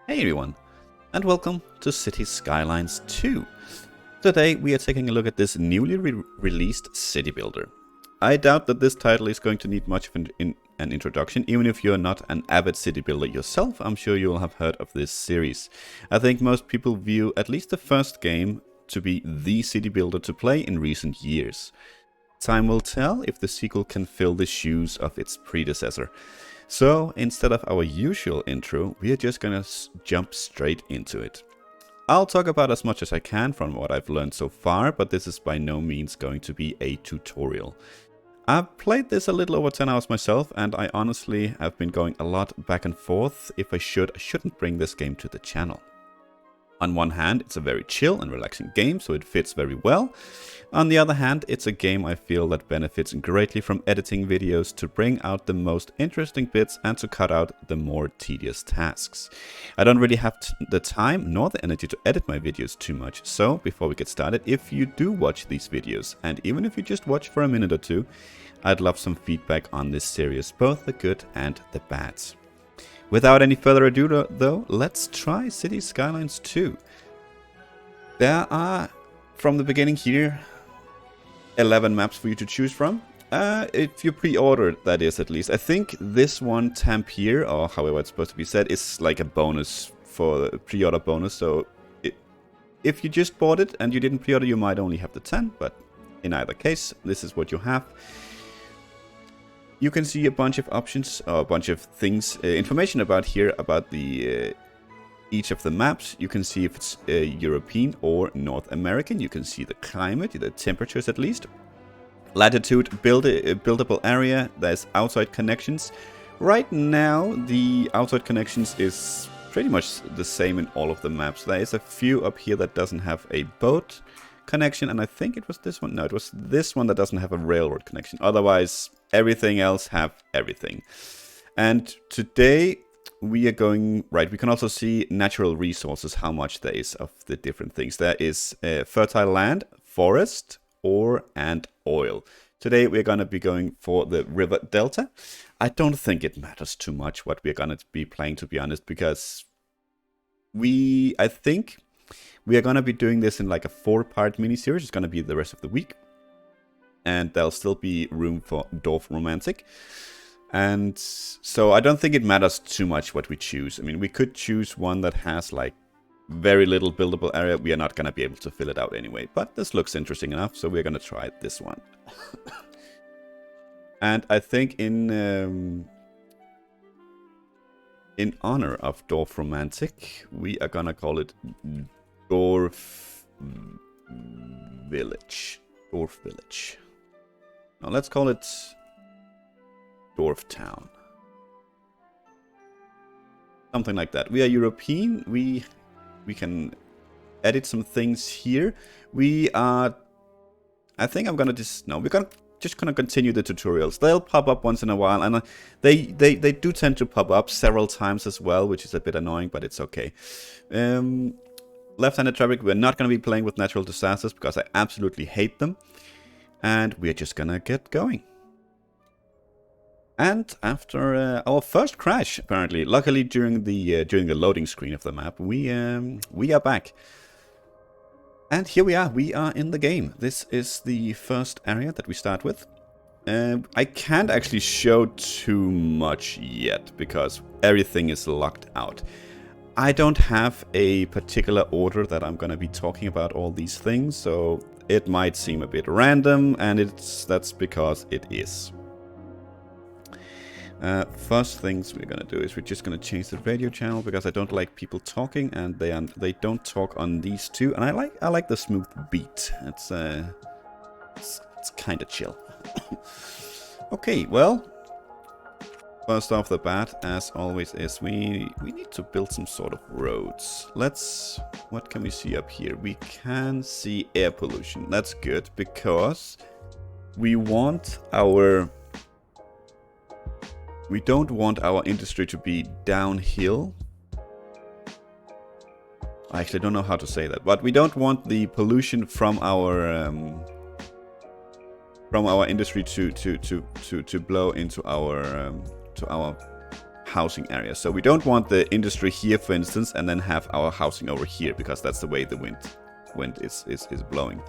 Hey everyone, and welcome to City Skylines 2. Today we are taking a look at this newly released city builder. I doubt that this title is going to need much of an introduction, even if you're not an avid city builder yourself. I'm sure you will have heard of this series. I think most people view at least the first game to be the city builder to play in recent years. Time will tell if the sequel can fill the shoes of its predecessor. So, instead of our usual intro, we are just gonna jump straight into it. I'll talk about as much as I can from what I've learned so far, but this is by no means going to be a tutorial. I've played this a little over 10 hours myself, and I honestly have been going a lot back and forth if I shouldn't bring this game to the channel. On one hand, it's a very chill and relaxing game, so it fits very well. On the other hand, it's a game I feel that benefits greatly from editing videos to bring out the most interesting bits and to cut out the more tedious tasks. I don't really have the time nor the energy to edit my videos too much, so before we get started, if you do watch these videos, and even if you just watch for a minute or two, I'd love some feedback on this series, both the good and the bad. Without any further ado though, let's try City Skylines 2. There are, from the beginning here, 11 maps for you to choose from. If you pre-ordered, that is at least. I think this one, Tampier, or however it's supposed to be said, is like a bonus for the pre-order bonus. So if you just bought it and you didn't pre-order, you might only have the 10, but in either case, this is what you have. You can see a bunch of options, or a bunch of things, information about here, about the each of the maps. You can see if it's European or North American. You can see the climate, the temperatures at least. Latitude, buildable area, there's outside connections. Right now, the outside connections is pretty much the same in all of the maps. There is a few up here that doesn't have a boat connection, and I think it was this one. No, it was this one that doesn't have a railroad connection. Otherwise, everything else have everything. And today we are going, right, we can also see natural resources, how much there is of the different things. There is fertile land, forest, ore, and oil. Today we're going to be going for the river delta. I don't think it matters too much what we're going to be playing, to be honest, because I think we are going to be doing this in like a 4-part mini-series. It's going to be the rest of the week. And there'll still be room for Dorf Romantic. And so I don't think it matters too much what we choose. I mean, we could choose one that has like very little buildable area. We are not going to be able to fill it out anyway. But this looks interesting enough, so we're going to try this one. And I think in honor of Dorf Romantic, we are going to call it Dorf Village. Dorf Village. Now let's call it Dorf Town. Something like that. We are European. We can edit some things here. I think I'm gonna just we're just gonna continue the tutorials. They'll pop up once in a while, and they do tend to pop up several times as well, which is a bit annoying, but it's okay. Left-handed traffic, we're not going to be playing with natural disasters because I absolutely hate them. And we're just going to get going. And after our first crash, apparently, luckily during the loading screen of the map, we are back. And here we are in the game. This is the first area that we start with. I can't actually show too much yet because everything is locked out. I don't have a particular order that I'm going to be talking about all these things, so it might seem a bit random, and that's because it is. First things we're going to do is we're just going to change the radio channel because I don't like people talking, and they don't talk on these two, and I like the smooth beat. It's kind of chill. Okay, well. First off the bat, as always, is we need to build some sort of roads. What can we see up here? We can see air pollution. That's good because we don't want our industry to be downhill. I actually don't know how to say that, but we don't want the pollution from our industry to blow into our housing area. So we don't want the industry here, for instance, and then have our housing over here, because that's the way the wind is blowing.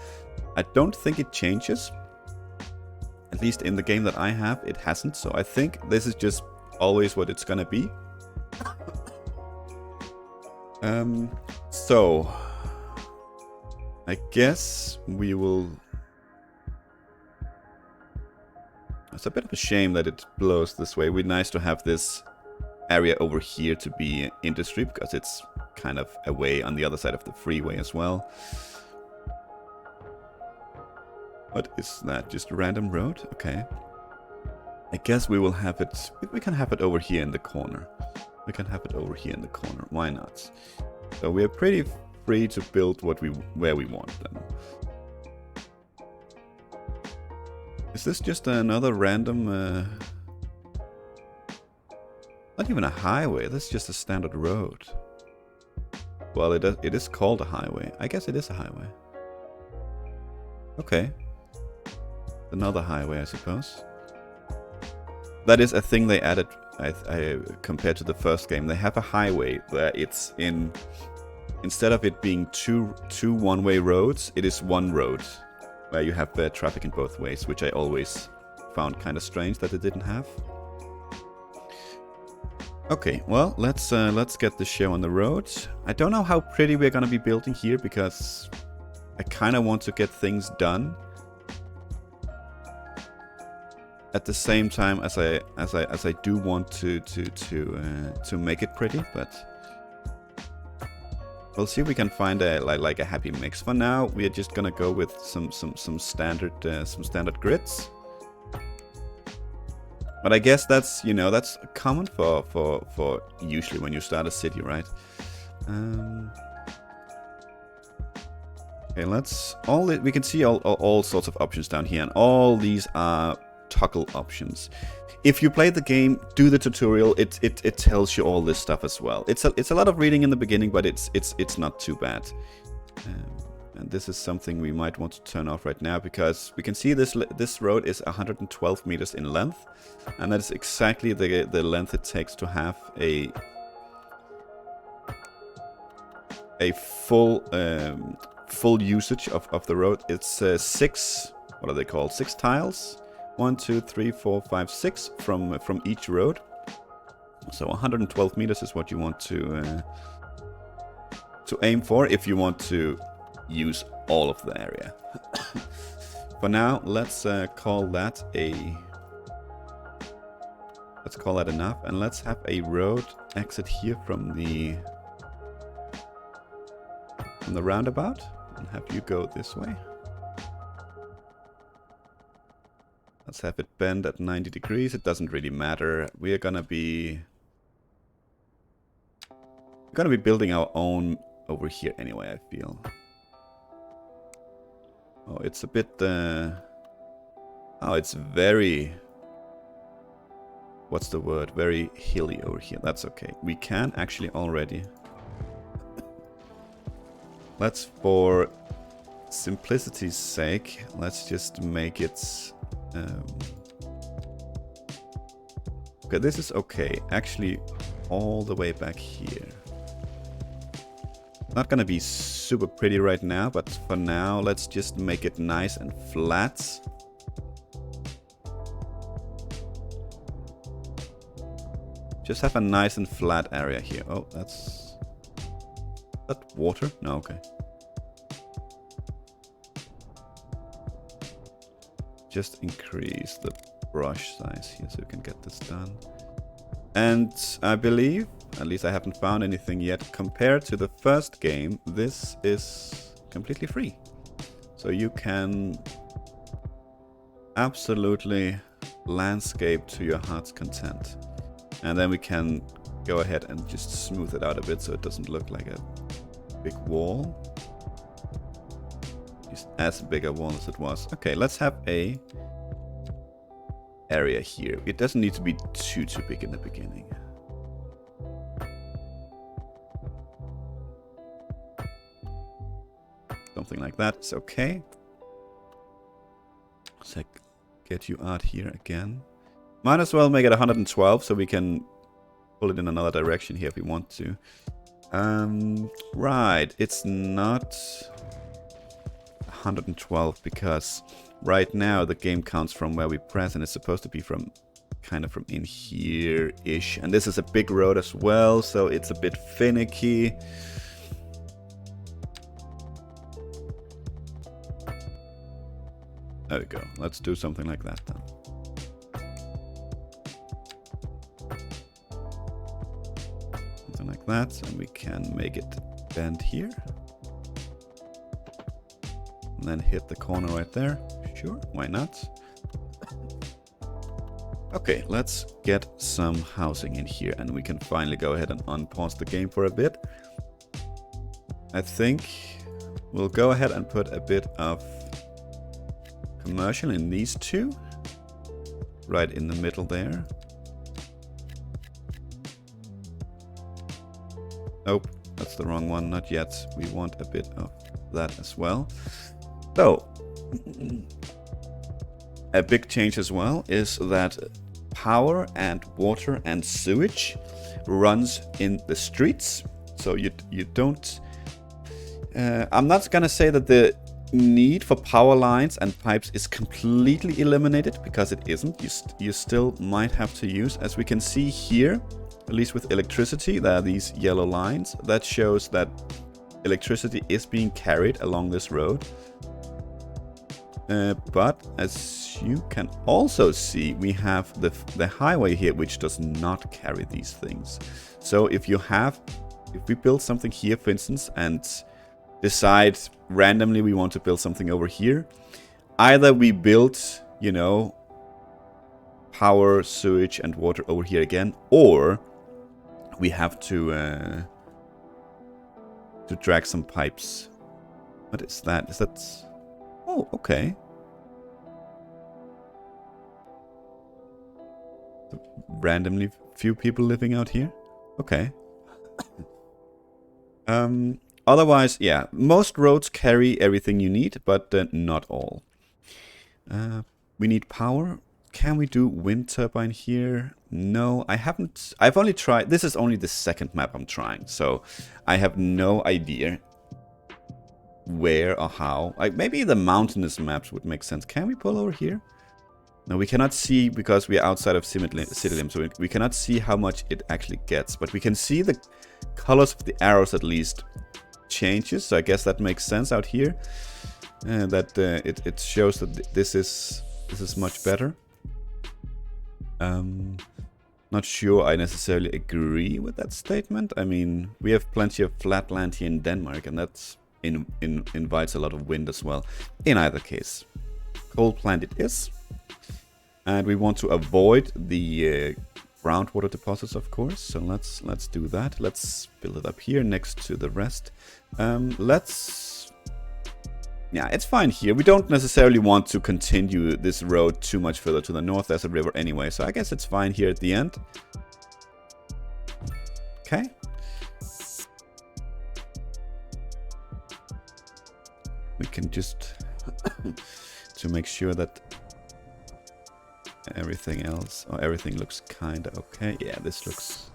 I don't think it changes. At least in the game that I have, it hasn't. So I think this is just always what it's gonna be. So I guess we will... It's a bit of a shame that it blows this way. It would be nice to have this area over here to be industry, because it's kind of away on the other side of the freeway as well. What is that? Just a random road? Okay. I guess we will have it... We can have it over here in the corner. We can have it over here in the corner. Why not? So we are pretty free to build where we want them. Is this just another random... Not even a highway. This is just a standard road. Well, it is called a highway. I guess it is a highway. Okay. Another highway, I suppose. That is a thing they added compared to the first game. They have a highway where it's in... Instead of it being two one-way roads, it is one road. Where you have traffic in both ways, which I always found kind of strange that it didn't have. Okay, well, let's get the show on the road. I don't know how pretty we're gonna be building here, because I kind of want to get things done at the same time as I do want to make it pretty, but we'll see if we can find a like a happy mix. For now, we are just gonna go with some standard grids. But I guess that's that's common for usually when you start a city, right? Okay, we can see all sorts of options down here, and all these are toggle options. If you play the game, do the tutorial. It tells you all this stuff as well. It's a lot of reading in the beginning, but it's not too bad. And this is something we might want to turn off right now, because we can see this road is 112 meters in length, and that is exactly the length it takes to have a full usage of the road. It's 6, what are they called? 6 tiles. 1, 2, 3, 4, 5, 6 from each road. So 112 meters is what you want to aim for if you want to use all of the area. For now, let's call that enough, and let's have a road exit here from the roundabout, and have you go this way. Let's have it bend at 90 degrees. It doesn't really matter. We're gonna be building our own over here anyway, I feel. Oh, it's a bit oh, it's very, what's the word? Very hilly over here. That's okay. We can actually already... Let's, for simplicity's sake, let's just make it... Okay, this is okay. Actually, all the way back here. Not gonna be super pretty right now, but for now, let's just make it nice and flat. Just have a nice and flat area here. Oh, that's... Is that water? No, okay. Just increase the brush size here so we can get this done. And I believe, at least I haven't found anything yet, compared to the first game, this is completely free. So you can absolutely landscape to your heart's content. And then we can go ahead and just smooth it out a bit so it doesn't look like a big wall. Just as big a wall as it was. Okay, let's have a area here. It doesn't need to be too big in the beginning. Something like that is okay. Let's get you out here again. Might as well make it 112 so we can pull it in another direction here if we want to. Right, it's not 112 because right now the game counts from where we press, and it's supposed to be from kind of from in here-ish. And this is a big road as well, so it's a bit finicky. There we go. Let's do something like that then. Something like that, and we can make it bend here. And then hit the corner right there. Sure, why not? Okay, let's get some housing in here, and we can finally go ahead and unpause the game for a bit. I think we'll go ahead and put a bit of commercial in these two, right in the middle there. Nope, that's the wrong one, not yet. We want a bit of that as well. So, a big change as well is that power and water and sewage runs in the streets. So you don't... I'm not gonna say that the need for power lines and pipes is completely eliminated, because it isn't. You still might have to use, as we can see here, at least with electricity, there are these yellow lines. That shows that electricity is being carried along this road. But as you can also see, we have the highway here, which does not carry these things. So if we build something here, for instance, and decide randomly we want to build something over here, either we build, you know, power, sewage, and water over here again, or we have to drag some pipes. What is that? Is that... Oh, okay. Randomly few people living out here. Okay. Otherwise, yeah, most roads carry everything you need, but not all. We need power. Can we do wind turbine here? No, I haven't. I've only tried. This is only the second map I'm trying, so I have no idea where or how. Like, maybe the mountainous maps would make sense. Can we pull over here? No, we cannot see because we are outside of city limit, so we cannot see how much it actually gets. But we can see the colors of the arrows at least changes, so I guess that makes sense out here. That it shows that this is much better. Not sure I necessarily agree with that statement. I mean, we have plenty of flat land here in Denmark, and that's invites a lot of wind as well. In either case, coal plant it is, and we want to avoid the groundwater deposits, of course. So let's do that. Let's build it up here next to the rest. Yeah, it's fine here. We don't necessarily want to continue this road too much further to the north. There's a river anyway, so I guess it's fine here at the end. Okay. We can just to make sure that everything else, or everything looks kind of okay. Yeah, this looks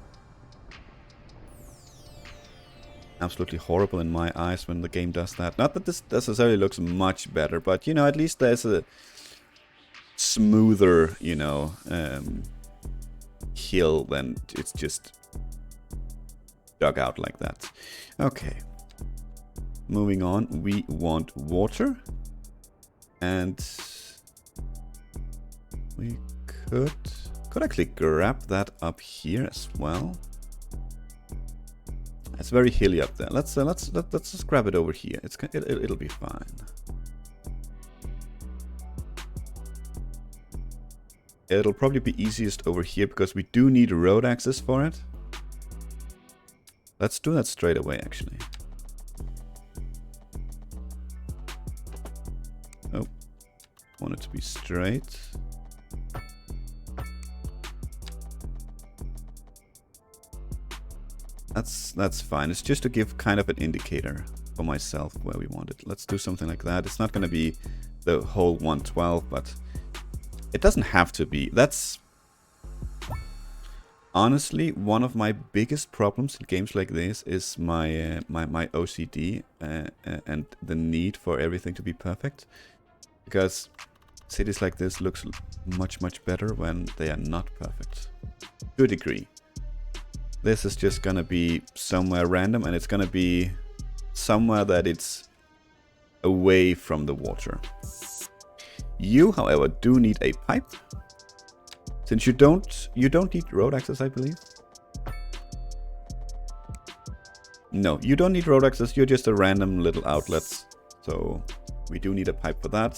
absolutely horrible in my eyes when the game does that. Not that this necessarily looks much better, but, you know, at least there's a smoother, you know, hill than it's just dug out like that. Okay. Moving on, we want water. And we could actually grab that up here as well. It's very hilly up there. Let's just grab it over here. It'll be fine. It'll probably be easiest over here because we do need road access for it. Let's do that straight away, actually. Oh, want it to be straight. That's fine. It's just to give kind of an indicator for myself where we want it. Let's do something like that. It's not going to be the whole 112, but it doesn't have to be. That's honestly, one of my biggest problems in games like this is my my OCD and the need for everything to be perfect. Because cities like this looks much better when they are not perfect. To a degree. This is just gonna be somewhere random, and it's gonna be somewhere that it's away from the water. You, however, do need a pipe. Since you don't need road access, I believe. No, you don't need road access. You're just a random little outlet. So we do need a pipe for that.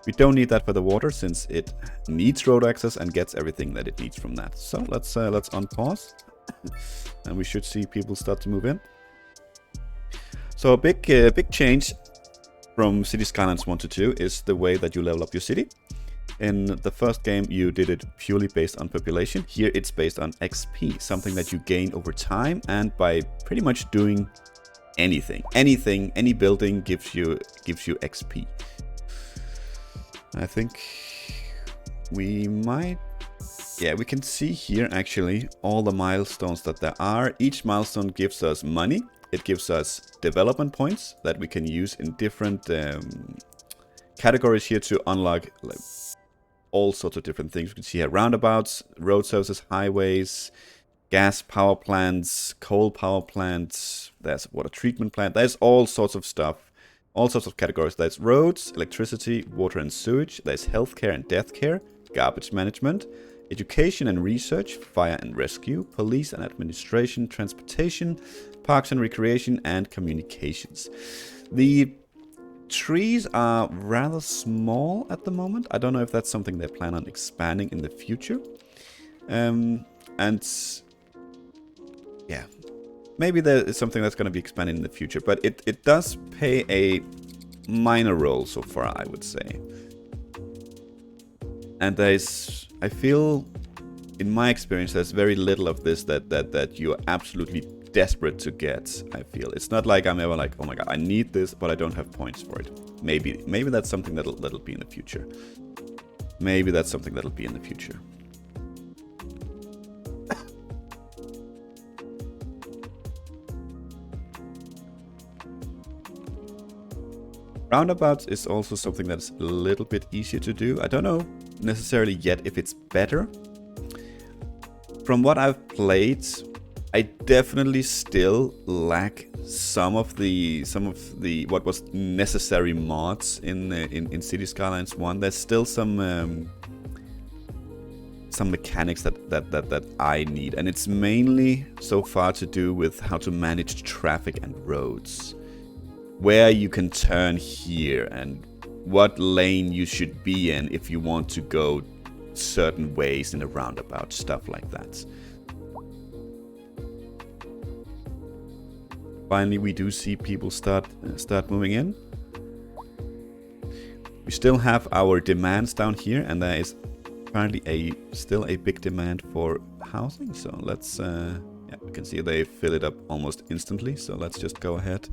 We don't need that for the water, since it needs road access and gets everything that it needs from that. So let's unpause, and we should see people start to move in. So a big change from City Skylines 1 to 2 is the way that you level up your city. In the first game, you did it purely based on population. Here, it's based on XP, something that you gain over time and by pretty much doing anything. Any building gives you XP. I think we might... Yeah, we can see here actually all the milestones that there are. Each milestone gives us money. It gives us development points that we can use in different categories here to unlock like, all sorts of different things. We can see here roundabouts, road services, highways, gas power plants, coal power plants, there's water treatment plant, there's all sorts of stuff, all sorts of categories. There's roads, electricity, water and sewage, there's healthcare and death care, garbage management, education and research, fire and rescue, police and administration, transportation, parks and recreation, and communications. The trees are rather small at the moment. I don't know if that's something they plan on expanding in the future. And yeah, maybe there is something that's going to be expanded in the future, but it does play a minor role so far, I would say. And I feel, in my experience, there's very little of this that you're absolutely desperate to get. I feel it's not like I'm ever like, oh my god, I need this, but I don't have points for it. Maybe that's something that'll be in the future. Maybe that's something that'll be in the future. Roundabouts is also something that's a little bit easier to do. I don't know necessarily yet if it's better. From what I've played, I definitely still lack some of the what was necessary mods in City Skylines 1. There's still some mechanics that I need, and it's mainly so far to do with how to manage traffic and roads, where you can turn here and what lane you should be in if you want to go certain ways in a roundabout, stuff like that. Finally, we do see people start moving in. We still have our demands down here, and there is apparently still a big demand for housing. So let's, yeah, we can see they fill it up almost instantly. So let's just go ahead.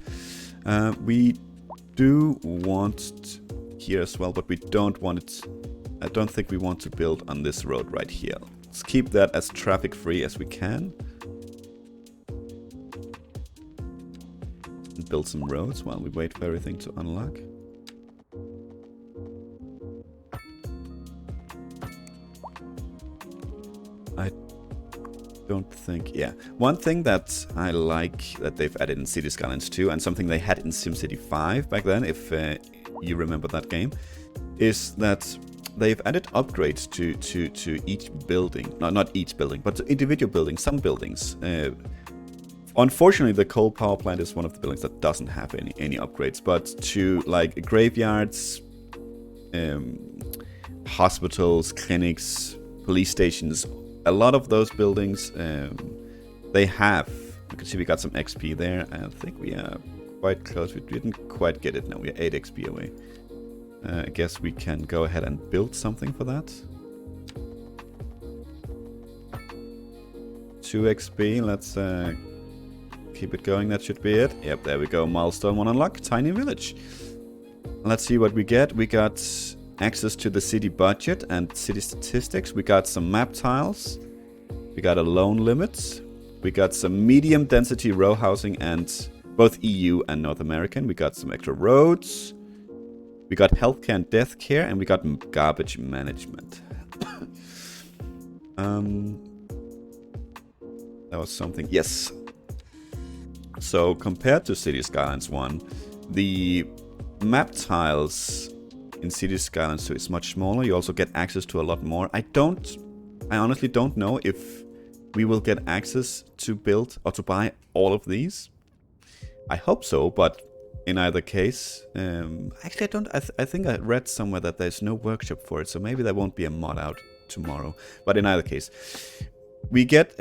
We do want here as well, but we don't want it. I don't think we want to build on this road right here. Let's keep that as traffic free as we can. Build some roads while we wait for everything to unlock. I don't think, yeah. One thing that I like that they've added in City Skylines 2, and something they had in SimCity 5 back then, if you remember that game, is that they've added upgrades to each building. No, not each building, but to individual buildings, some buildings. Unfortunately, the coal power plant is one of the buildings that doesn't have any upgrades, but to like graveyards, hospitals, clinics, police stations, a lot of those buildings, they have. You can see we got some XP there. I think we are quite close. We didn't quite get it. No, we are 8 XP away. I guess we can go ahead and build something for that. 2 XP. Let's keep it going. That should be it. Yep, there we go. Milestone 1 unlocked. Tiny village. Let's see what we get. We got access to the city budget and city statistics. We got some map tiles. We got a loan limit. We got some medium density row housing and both EU and North American. We got some extra roads. We got healthcare and death care, and we got garbage management. That was something. Yes. So compared to City Skylines 1, the map tiles in City Skylines 2 is much smaller. You also get access to a lot more. I honestly don't know if we will get access to build or to buy all of these. I hope so, but in either case, actually I don't. I think I read somewhere that there's no workshop for it, so maybe there won't be a mod out tomorrow. But in either case, we get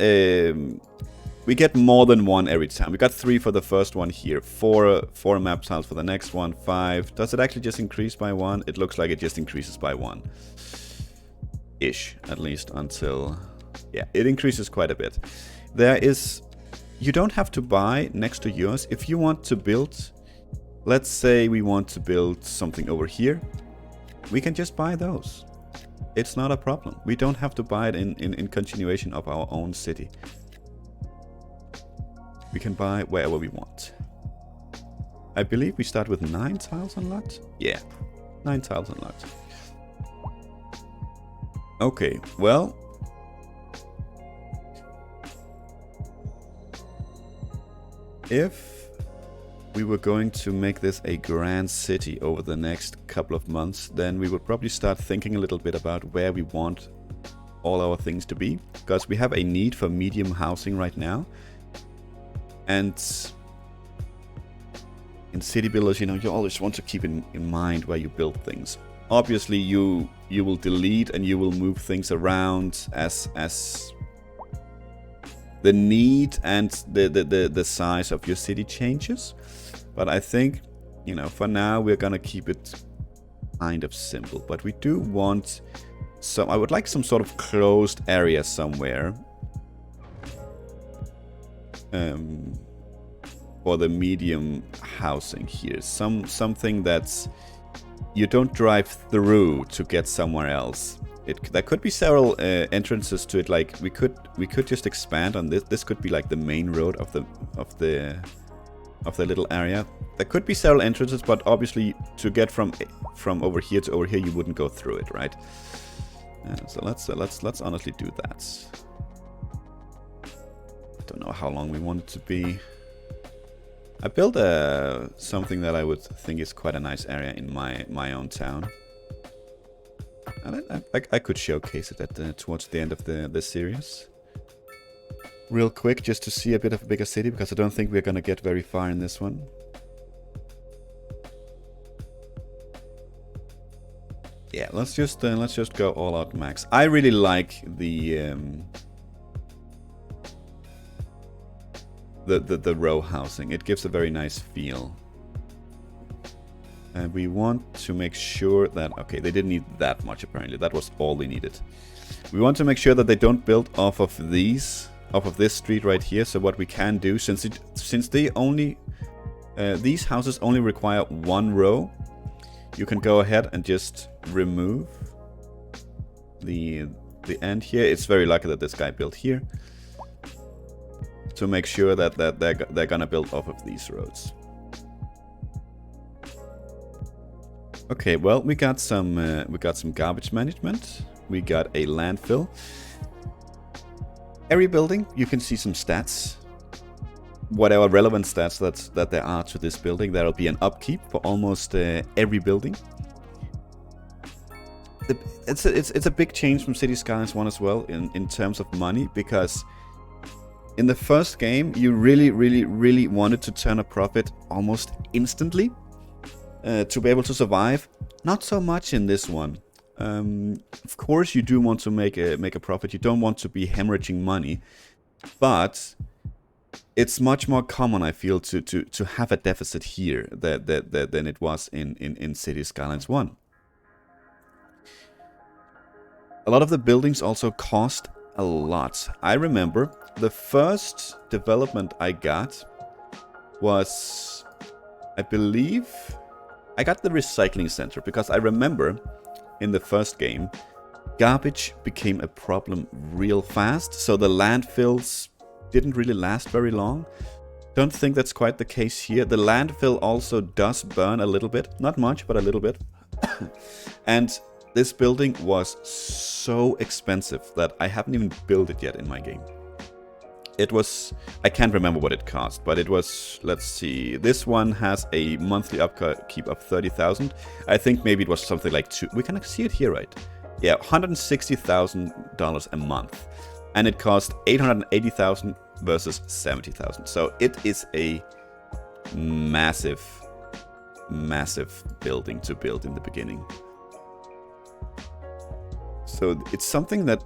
more than one every time. We got 3 for the first one here, 4 map tiles for the next one, 5. Does it actually just increase by 1? It looks like it just increases by 1. Ish, at least until... Yeah, it increases quite a bit. There is... You don't have to buy next to yours. If you want to build... Let's say we want to build something over here. We can just buy those. It's not a problem. We don't have to buy it in continuation of our own city. We can buy wherever we want. I believe we start with 9 tiles unlocked. Yeah, 9 tiles unlocked. Okay, well... If we were going to make this a grand city over the next couple of months, then we would probably start thinking a little bit about where we want all our things to be. Because we have a need for medium housing right now. And in city builders, you know, you always want to keep in mind where you build things. Obviously, you will delete and you will move things around as the need and the size of your city changes. But I think, you know, for now we're gonna keep it kind of simple. But we do want some... I would like some sort of closed area somewhere. For the medium housing here. Something that's... You don't drive through to get somewhere else. There could be several entrances to it. Like we could just expand on this. This could be like the main road of the little area. There could be several entrances, but obviously to get from over here to over here, you wouldn't go through it, right? So let's honestly do that. I don't know how long we want it to be. I built something that I would think is quite a nice area in my own town. And I could showcase it towards the end of the series. Real quick, just to see a bit of a bigger city, because I don't think we're gonna get very far in this one. Yeah, let's just go all out max. I really like the row housing. It gives a very nice feel. And we want to make sure that... Okay, they didn't need that much apparently. That was all they needed. We want to make sure that they don't build off of this street right here. So what we can do, since they only... these houses only require 1 row, you can go ahead and just remove the end here. It's very lucky that this guy built here, to make sure that they're gonna build off of these roads. Okay, well, we got some garbage management. We got a landfill. Every building, you can see some stats. Whatever relevant stats that there are to this building, there will be an upkeep for almost every building. It's a big change from City Skylines 1 as well in terms of money, because in the first game, you really wanted to turn a profit almost instantly to be able to survive. Not so much in this one. Of course, you do want to make a profit. You don't want to be hemorrhaging money, but it's much more common, I feel, to have a deficit here than it was in City Skylines 1. A lot of the buildings also cost a lot. I remember the first development I got was, I believe, I got the recycling center, because I remember in the first game Garbage became a problem real fast, so the landfills didn't really last very long. Don't think that's quite the case here. The landfill also does burn a little bit. Not much, but a little bit. And this building was so expensive that I haven't even built it yet in my game. It was, I can't remember what it cost, but it was, let's see, this one has a monthly upkeep of 30,000. I think maybe it was something like we can see it here, right? Yeah, $160,000 a month. And it cost 880,000 versus 70,000. So it is a massive, massive building to build in the beginning. So it's something that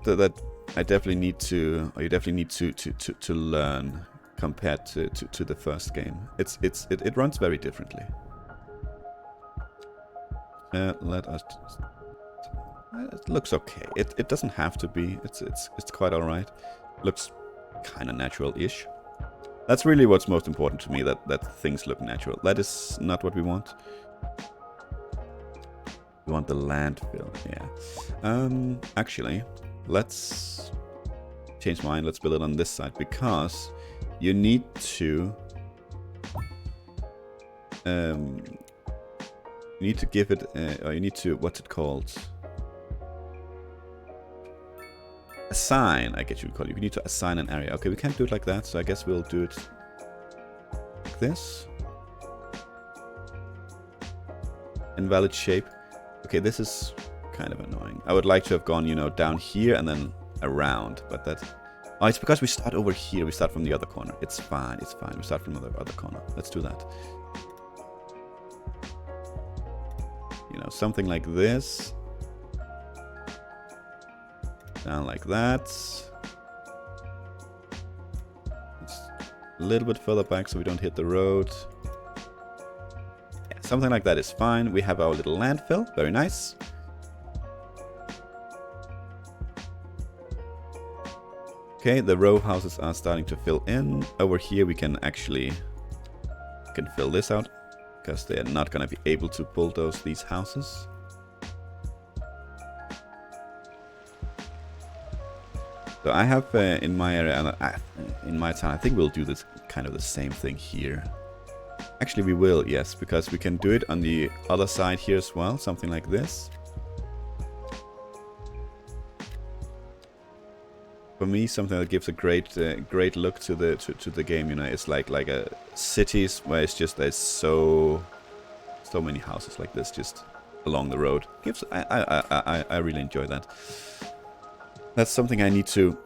I definitely need to, or you definitely need to learn compared to the first game. It runs very differently. Let us. It looks okay. It doesn't have to be. It's quite alright. Looks kind of natural-ish. That's really what's most important to me. That things look natural. That is not what we want. We want the landfill. Yeah. Actually, let's change mine. Let's build it on this side because you need to. You need to give it. Or you need to. What's it called? Assign, I guess you would call it. You need to assign an area. Okay, we can't do it like that, so I guess we'll do it like this. Invalid shape. Okay, this is kind of annoying. I would like to have gone, you know, down here and then around, but that... Oh, it's because we start over here. We start from the other corner. It's fine, it's fine. We start from the other corner. Let's do that. You know, something like this. Down like that. It's a little bit further back so we don't hit the road. Yeah, something like that is fine. We have our little landfill. Very nice. Okay, the row houses are starting to fill in. Over here we can actually fill this out because they are not going to be able to bulldoze these houses. So I have in my area, in my town, I think we'll do this kind of the same thing here. Actually, we will, yes, because we can do it on the other side here as well, something like this. For me, something that gives a great look to the game. You know, it's like a cities where it's just there's so many houses like this just along the road. I really enjoy that. That's something I need to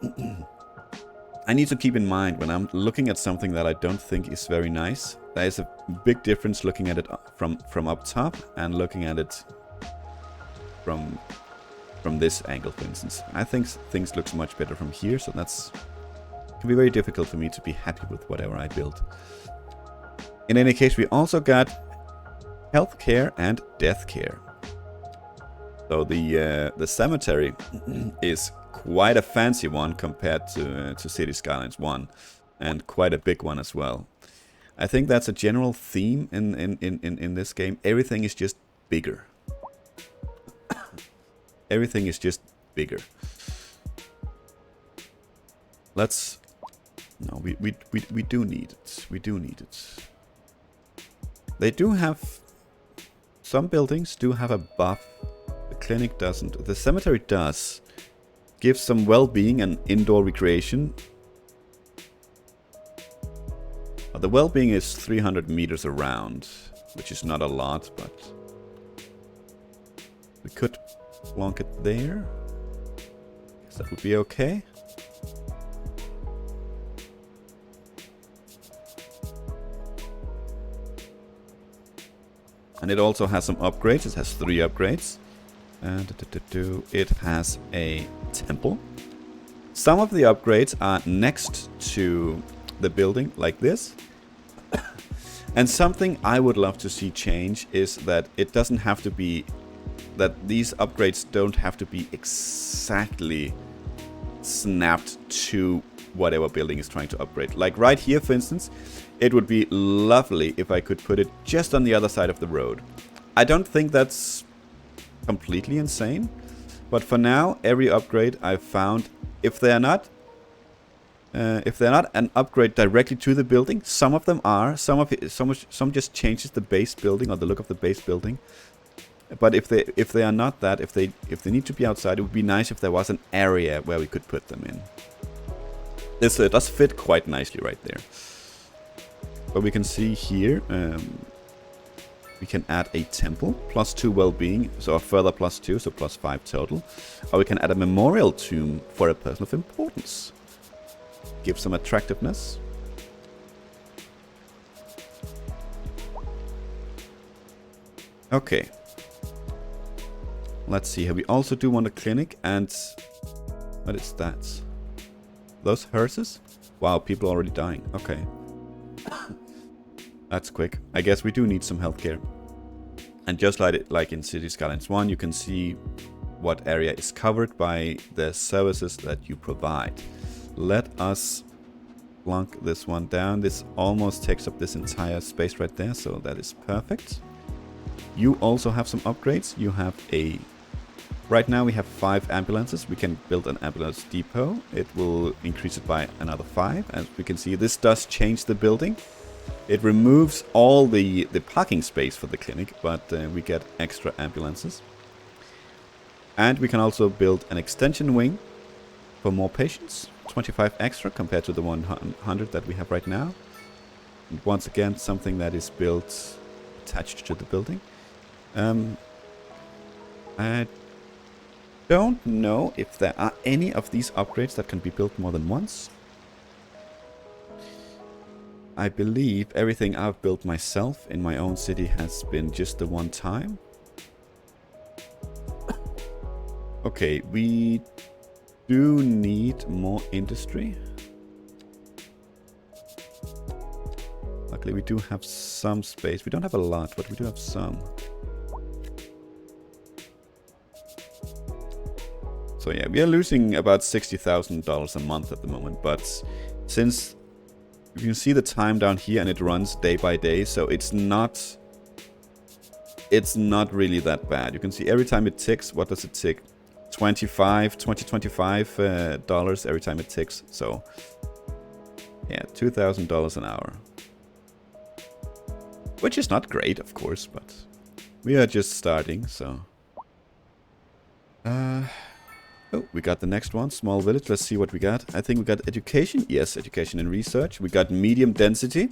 keep in mind when I'm looking at something that I don't think is very nice. There is a big difference looking at it from up top and looking at it from this angle, for instance. I think things look much better from here, so it can be very difficult for me to be happy with whatever I build. In any case, we also got healthcare and death care. So the cemetery is quite a fancy one compared to City Skylines 1, and quite a big one as well. I think that's a general theme in this game. Everything is just bigger. Everything is just bigger. Let's... No, we do need it. We do need it. They do have... Some buildings do have a buff. The clinic doesn't. The cemetery does. Gives some well-being and indoor recreation. The well-being is 300 meters around, which is not a lot, but we could plonk it there. Guess that would be okay. And it also has some upgrades. It has 3 upgrades. And it has a temple. Some of the upgrades are next to the building, like this. And something I would love to see change is that it doesn't have to be... that these upgrades don't have to be exactly snapped to whatever building is trying to upgrade. Like right here, for instance, it would be lovely if I could put it just on the other side of the road. I don't think that's completely insane, But for now, every upgrade I've found, if they're not an upgrade directly to the building, some of them are. Some just changes the base building or the look of the base building. But if they are not that, if they need to be outside, it would be nice if there was an area where we could put them in. This does fit quite nicely right there. But we can see here, we can add a temple, +2 well-being, so a further +2, so +5 total. Or we can add a memorial tomb for a person of importance. Give some attractiveness. Okay. Let's see here. We also do want a clinic, and what is that? Those hearses? Wow, people are already dying. Okay. That's quick. I guess we do need some healthcare. And just like in City Skylines 1, you can see what area is covered by the services that you provide. Let us plunk this one down. This almost takes up this entire space right there, so that is perfect. You also have some upgrades. You have a... Right now we have 5 ambulances. We can build an ambulance depot. It will increase it by another 5. As we can see, this does change the building. It removes all the parking space for the clinic, but we get extra ambulances. And we can also build an extension wing for more patients. 25 extra compared to the 100 that we have right now. And once again, something that is built attached to the building. I don't know if there are any of these upgrades that can be built more than once. I believe everything I've built myself in my own city has been just the one time. Okay, we do need more industry. Luckily we do have some space. We don't have a lot, but we do have some. So yeah, we are losing about $60,000 a month at the moment, but since you can see the time down here and it runs day by day, so it's not really that bad. You can see every time it ticks, what does it tick? $25 dollars every time it ticks. So yeah, $2,000 an hour. Which is not great, of course, but we are just starting, so oh, we got the next one, small village. Let's see what we got. I think we got education. Yes, education and research. We got medium density.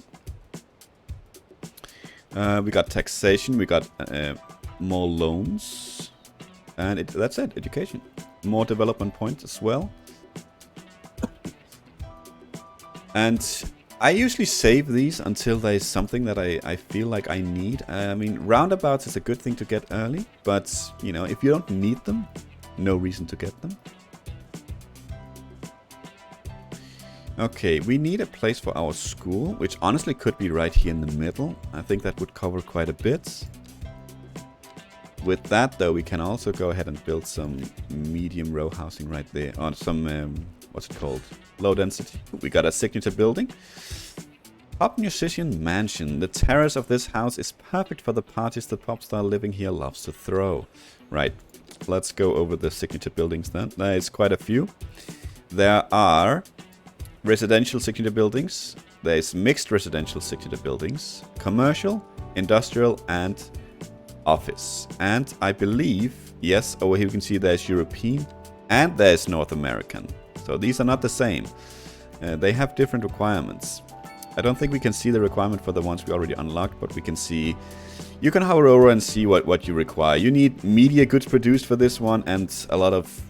We got taxation. We got more loans. And that's it, education. More development points as well. And I usually save these until there is something that I feel like I need. I mean, roundabouts is a good thing to get early. But, you know, if you don't need them, no reason to get them. Okay, we need a place for our school, which honestly could be right here in the middle. I think that would cover quite a bit. With that, though, we can also go ahead and build some medium row housing right there. Or some, what's it called? Low density. We got a signature building. Pop Musician Mansion. The terrace of this house is perfect for the parties the pop star living here loves to throw. Right. Let's go over the signature buildings then. There is quite a few. There are residential signature buildings. There is mixed residential signature buildings. Commercial, industrial, and office. And I believe, yes, over here you can see there's European and there's North American. So these are not the same. They have different requirements. I don't think we can see the requirement for the ones we already unlocked, but we can see... You can hover over and see what you require. You need media goods produced for this one and a lot of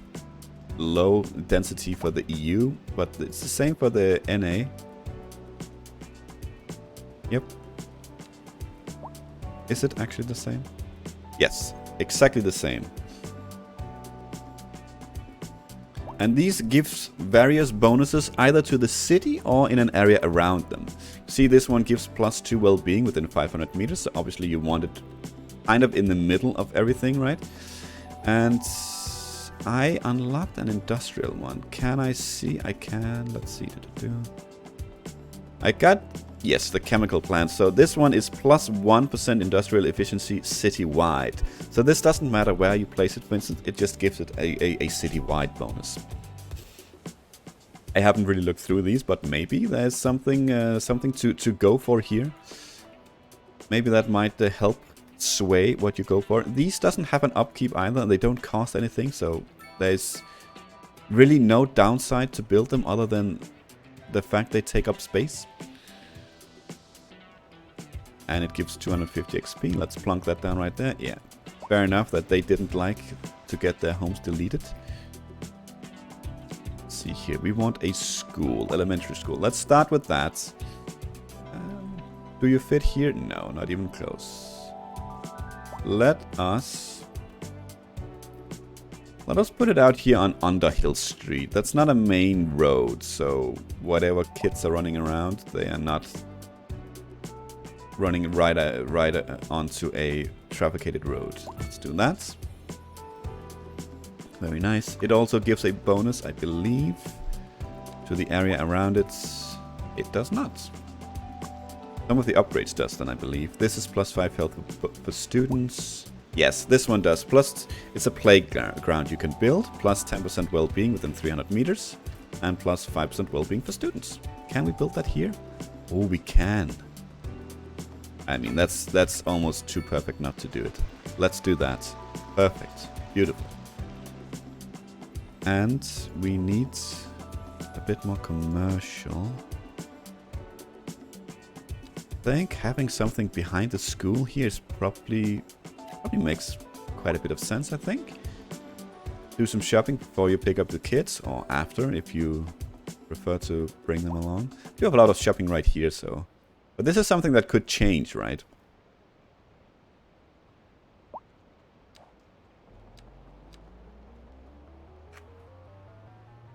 low density for the EU, but it's the same for the NA. Yep. Is it actually the same? Yes, exactly the same. And these gives various bonuses either to the city or in an area around them. See, this one gives +2 well-being within 500 meters. So obviously you want it kind of in the middle of everything, right? And I unlocked an industrial one. Can I see? I can. Let's see. I got Yes, the chemical plant. So this one is plus 1% industrial efficiency citywide. So this doesn't matter where you place it, for instance, it just gives it a citywide bonus. I haven't really looked through these, but maybe there's something something to go for here. Maybe that might help sway what you go for. These doesn't have an upkeep either, they don't cost anything, so there's really no downside to build them other than the fact they take up space. And it gives 250 XP. Let's plunk that down right there. Yeah, fair enough that they didn't like to get their homes deleted. Let's see here. We want a school, elementary school. Let's start with that. Do you fit here? No, not even close. Let us put it out here on Underhill Street. That's not a main road, so whatever kids are running around, they are not running right onto a trafficated road. Let's do that. Very nice. It also gives a bonus, I believe, to the area around it. It does not. Some of the upgrades does then, I believe. This is plus 5 health for students. Yes, this one does. Plus, it's a playground you can build. Plus 10% well-being within 300 meters. And plus 5% well-being for students. Can we build that here? Oh, we can. I mean, that's almost too perfect not to do it. Let's do that. Perfect. Beautiful. And we need a bit more commercial. I think having something behind the school here is probably makes quite a bit of sense, I think. Do some shopping before you pick up the kids, or after if you prefer to bring them along. You have a lot of shopping right here, so... But this is something that could change, right?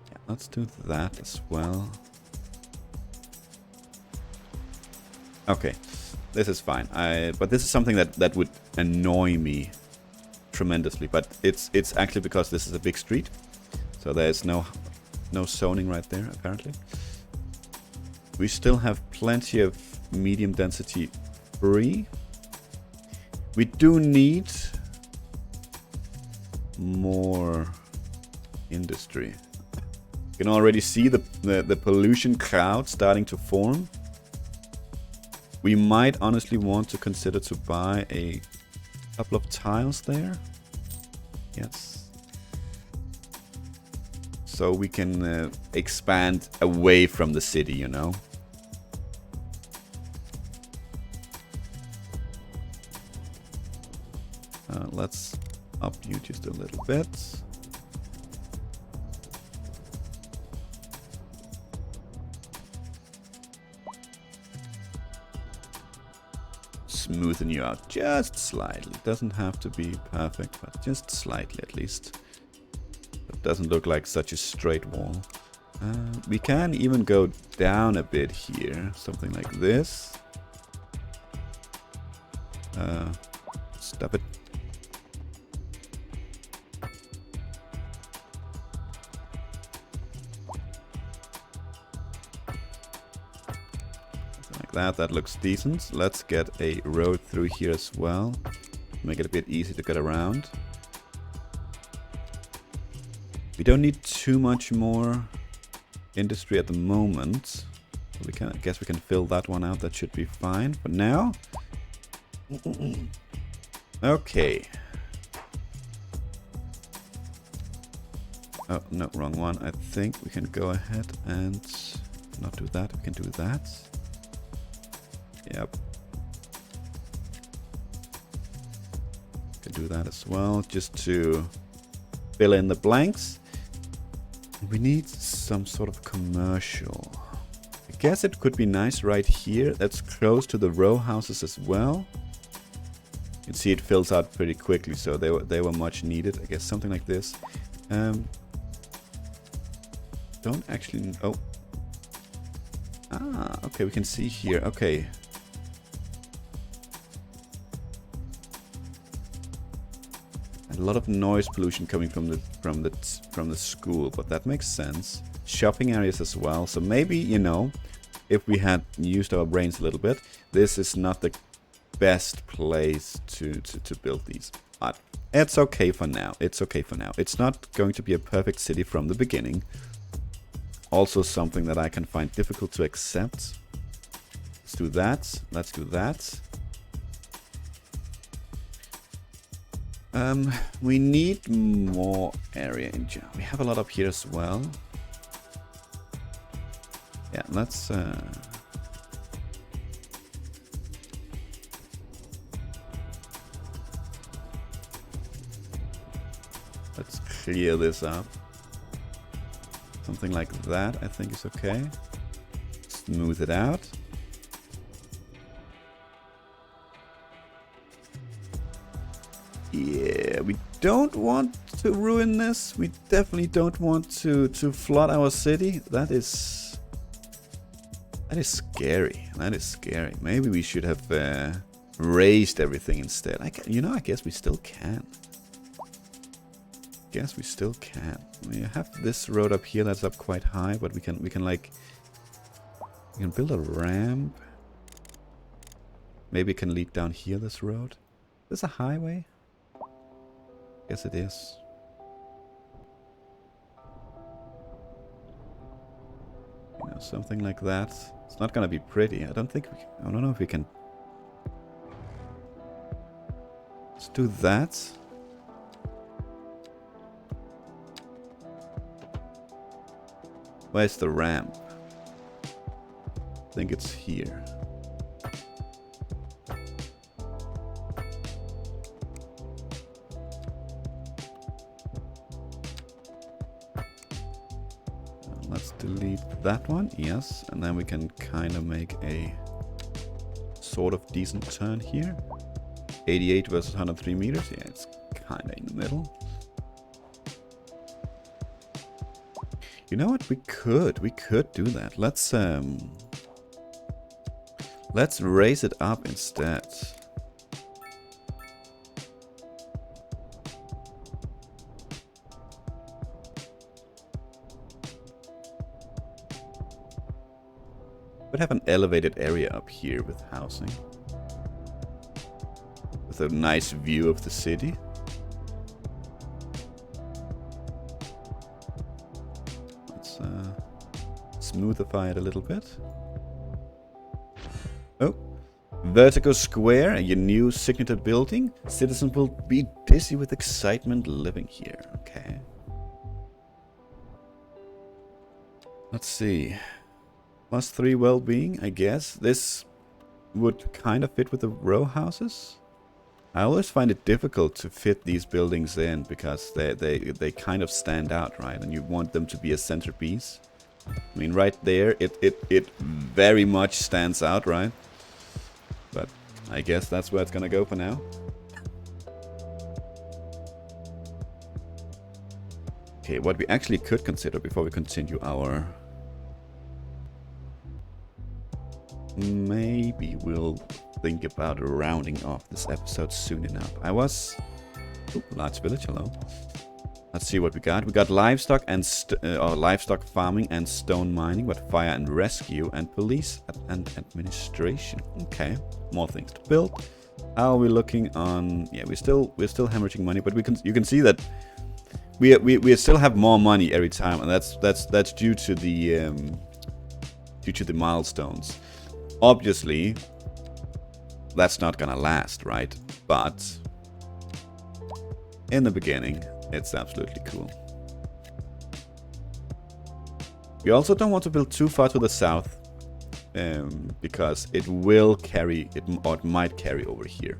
Yeah, let's do that as well. Okay, this is fine. But this is something that would annoy me tremendously. But it's actually because this is a big street, so there's no zoning right there apparently. We still have plenty of medium density free. We do need more industry. You can already see the pollution cloud starting to form. We might honestly want to consider to buy a couple of tiles there. Yes. So we can expand away from the city, you know. Let's up you just a little bit. Smoothen you out just slightly. Doesn't have to be perfect, but just slightly at least. It doesn't look like such a straight wall. We can even go down a bit here, something like this. Stop it. That looks decent. Let's get a road through here as well. Make it a bit easy to get around. We don't need too much more industry at the moment. I guess we can fill that one out. That should be fine for now. Okay. Oh, no, wrong one. I think we can go ahead and not do that. We can do that. Yep. Can do that as well, just to fill in the blanks. We need some sort of commercial. I guess it could be nice right here. That's close to the row houses as well. You can see it fills out pretty quickly, so they were much needed. I guess something like this. Don't actually... Oh. Ah, okay, we can see here. Okay. A lot of noise pollution coming from the school, but that makes sense. Shopping areas as well. So maybe, you know, if we had used our brains a little bit, this is not the best place to build these. But it's okay for now. It's okay for now. It's not going to be a perfect city from the beginning. Also something that I can find difficult to accept. Let's do that. Let's do that. We need more area in general. We have a lot up here as well. Yeah, let's clear this up. Something like that, I think, is okay. Smooth it out. Yeah, we don't want to ruin this. We definitely don't want to flood our city. That is scary. That is scary. Maybe we should have raised everything instead. I guess we still can. Guess we still can. We have this road up here that's up quite high, but we can build a ramp. Maybe it can lead down here. This road. Is this a highway? Guess it is. You know, something like that. It's not gonna be pretty. I don't know if we can. Let's do that. Where's the ramp? I think it's here. Let's delete that one, yes, and then we can kind of make a sort of decent turn here. 88 versus 103 meters, yeah, it's kind of in the middle. You know what, we could do that. Let's raise it up instead. We'd have an elevated area up here with housing. With a nice view of the city. Let's smoothify it a little bit. Oh, Vertigo Square, your new signature building. Citizens will be dizzy with excitement living here. Okay. Let's see. +3 well-being, I guess. This would kind of fit with the row houses. I always find it difficult to fit these buildings in because they kind of stand out, right? And you want them to be a centerpiece. I mean, right there, it very much stands out, right? But I guess that's where it's gonna go for now. Okay, what we actually could consider before we continue our... Maybe we'll think about rounding off this episode soon enough. I was... Ooh, large village, hello. Let's see what we got. We got livestock and livestock farming and stone mining, but fire and rescue and police and administration. Okay, more things to build. How are we looking on? Yeah, we're still hemorrhaging money, but you can see that we still have more money every time, and that's due to the milestones. Obviously, that's not gonna last, right? But in the beginning, it's absolutely cool. We also don't want to build too far to the south, because it will carry, or it might carry over here.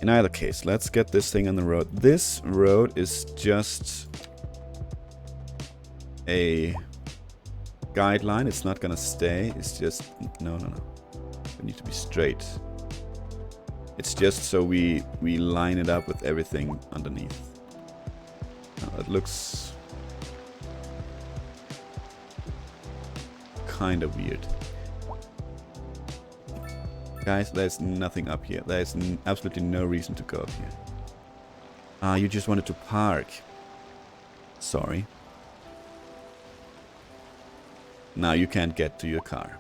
In either case, let's get this thing on the road. This road is just a guideline. It's not gonna stay. It's just no. We need to be straight. It's just so we line it up with everything underneath. Now that looks kind of weird. Guys, there's nothing up here. There's absolutely no reason to go up here. Ah, you just wanted to park. Sorry. Now you can't get to your car.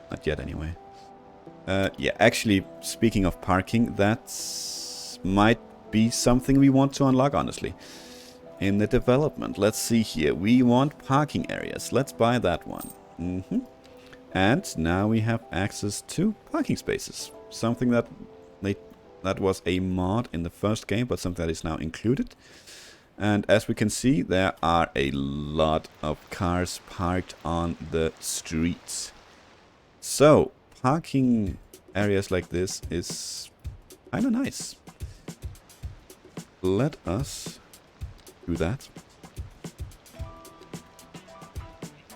Not yet, anyway. Yeah, actually, speaking of parking, that might be something we want to unlock, honestly. In the development, let's see here. We want parking areas. Let's buy that one. And now we have access to parking spaces. Something that was a mod in the first game, but something that is now included. And as we can see, there are a lot of cars parked on the streets. So, parking areas like this is kind of nice. Let us do that.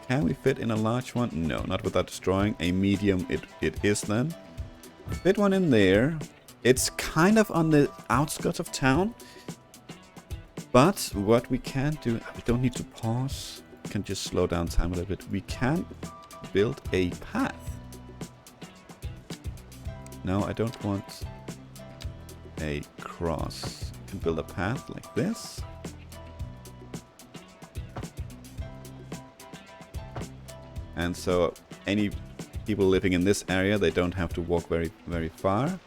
Can we fit in a large one? No, not without destroying. A medium it is then. Fit one in there. It's kind of on the outskirts of town. But what we can do, we don't need to pause. We can just slow down time a little bit. We can build a path. No, I don't want a cross. I can build a path like this. And so any people living in this area, they don't have to walk very, very far.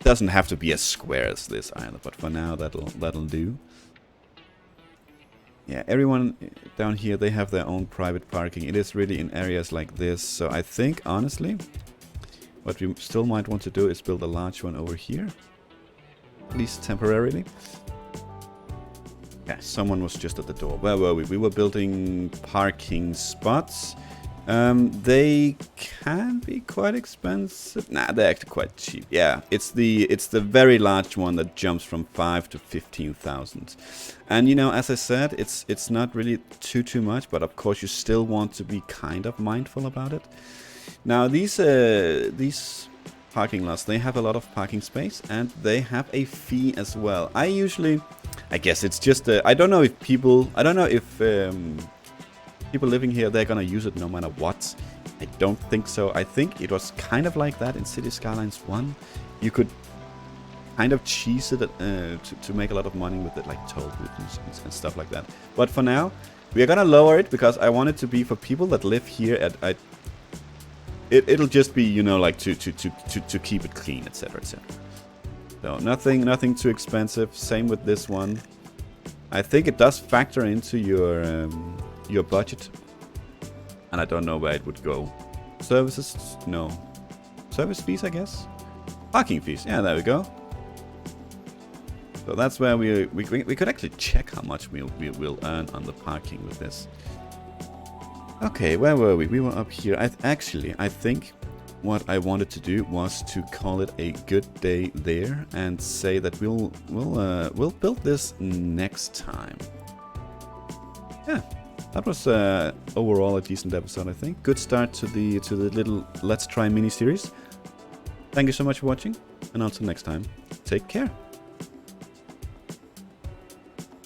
Doesn't have to be as square as this either, but for now that'll do. Yeah, everyone down here, they have their own private parking. It is really in areas like this. So I think, honestly, what we still might want to do is build a large one over here. At least temporarily. Yeah, someone was just at the door. Where were we? We were building parking spots. They can be quite expensive. Nah, they're actually quite cheap. Yeah, it's the very large one that jumps from 5 to 15,000. And you know, as I said, it's not really too much, but of course you still want to be kind of mindful about it. Now these parking lots, they have a lot of parking space and they have a fee as well. I guess it's just I don't know if people living here, they're gonna use it no matter what. I don't think so. I think it was kind of like that in City Skylines 1. You could kind of cheese it to make a lot of money with it, like toll booths and stuff like that. But for now, we are gonna lower it because I want it to be for people that live here. It'll just be, you know, like to keep it clean, etc., etc. So nothing too expensive. Same with this one. I think it does factor into your budget, and I don't know where it would go. Services, no. Service fees, I guess. Parking fees, yeah, there we go. So that's where we could actually check how much we'll earn on the parking with this. Okay, where were we? We were up here. I think what I wanted to do was to call it a good day there and say that we'll build this next time. Yeah. That was overall a decent episode, I think. Good start to the little Let's Try mini series. Thank you so much for watching, and until next time, take care.